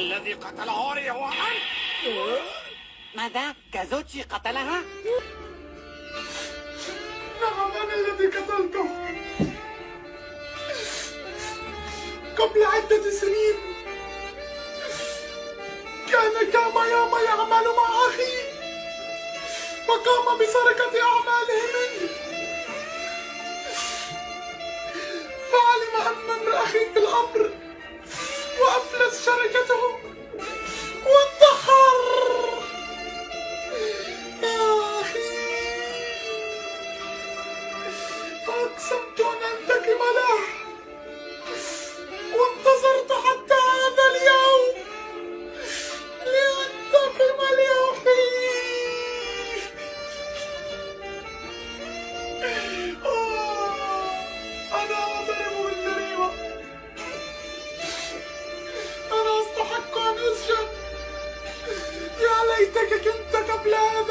الذي قتل هوري هو أنت. ماذا؟ كازوتشي قتلها؟ نعم، أنا الذي قتلته قبل عدة سنين. كان كاماياما يعمل مع أخي وقام بسرقة أعماله منه، فعلم أن أخي في الأمر وأفلس شركته وانتحر. يا أخي، فأقسمت أن أنتقم له وانتظرت حتى هذا اليوم لأنتقم لأخي. أنا أعترف بالجريمة، أنا أستحق أن أسجن. يا ليتك كنت قبل هذا